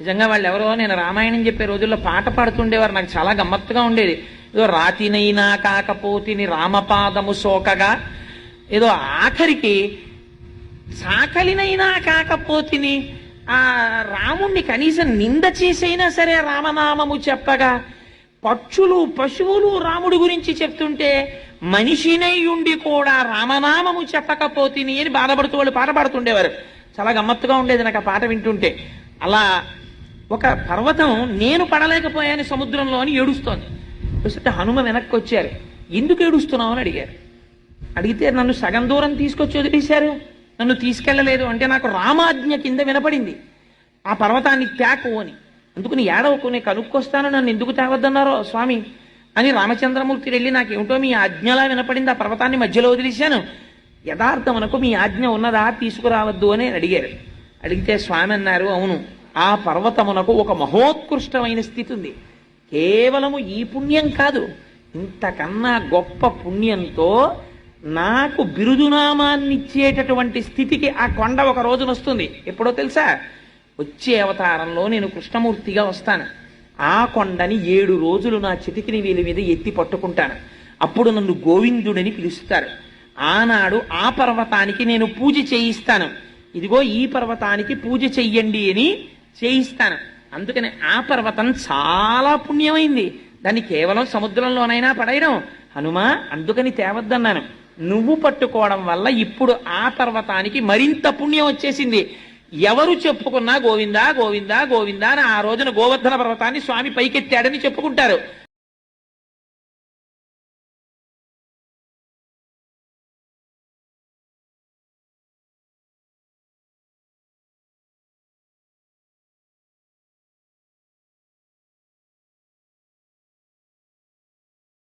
నిజంగా వాళ్ళు ఎవరో నేను రామాయణం చెప్పే రోజుల్లో పాట పాడుతుండేవారు, నాకు చాలా గమ్మత్తుగా ఉండేది. ఏదో రాతినైనా కాకపోతిని రామపాదము సోకగా, ఏదో ఆఖరికి సాకలినైనా కాకపోతిని ఆ రాముణ్ణి కనీసం నింద చేసైనా సరే రామనామము చెప్పగా, పక్షులు పశువులు రాముడి గురించి చెప్తుంటే మనిషినై ఉండి కూడా రామనామము చెప్పకపోతిని అని బాధపడుతూ వాళ్ళు పాట పాడుతుండేవారు. చాలా గమ్మత్తుగా ఉండేది నాకు ఆ పాట వింటుంటే. అలా ఒక పర్వతం నేను పడలేకపోయాను సముద్రంలో అని ఏడుస్తోంది. చూస్తే హనుమ వెనక్కి వచ్చారు. ఎందుకు ఏడుస్తున్నావు అని అడిగారు. అడిగితే నన్ను సగం దూరం తీసుకొచ్చి వదిలేశారు, నన్ను తీసుకెళ్లలేదు అంటే నాకు రామాజ్ఞ కింద వినపడింది ఆ పర్వతాన్ని త్యాకు అని. అందుకుని ఏడవకు, నేను కనుక్కొస్తాను, నన్ను ఎందుకు తేవద్దన్నారో స్వామి అని రామచంద్రమూర్తి వెళ్ళి నాకేమిటో మీ ఆజ్ఞలా వినపడింది, ఆ పర్వతాన్ని మధ్యలో వదిలేశాను, యథార్థమునకు మీ ఆజ్ఞ ఉన్నదా, తీసుకురావద్దు అని అడిగారు. అడిగితే స్వామి అన్నారు, అవును, ఆ పర్వతమునకు ఒక మహోత్కృష్టమైన స్థితి ఉంది. కేవలము ఈ పుణ్యం కాదు, ఇంతకన్నా గొప్ప పుణ్యంతో నాకు బిరుదునామాన్నిచ్చేటటువంటి స్థితికి ఆ కొండ ఒక రోజున వస్తుంది. ఎప్పుడో తెలుసా? వచ్చే అవతారంలో నేను కృష్ణమూర్తిగా వస్తాను. ఆ కొండని 7 రోజులు నా చితికిని వేలి మీద ఎత్తి పట్టుకుంటాను. అప్పుడు నన్ను గోవిందుడని పిలుస్తారు. ఆనాడు ఆ పర్వతానికి నేను పూజ చేయిస్తాను. ఇదిగో ఈ పర్వతానికి పూజ చెయ్యండి అని చేయిస్తాను. అందుకని ఆ పర్వతం చాలా పుణ్యమైంది, దాన్ని కేవలం సముద్రంలోనైనా పడేయడం. హనుమా, అందుకని తేవద్దన్నాను. నువ్వు పట్టుకోవడం వల్ల ఇప్పుడు ఆ పర్వతానికి మరింత పుణ్యం వచ్చేసింది. ఎవరు చెప్పుకున్నా గోవిందా గోవిందా గోవిందా అని ఆ రోజున గోవర్ధన పర్వతాన్ని స్వామి పైకెత్తాడని చెప్పుకుంటారు.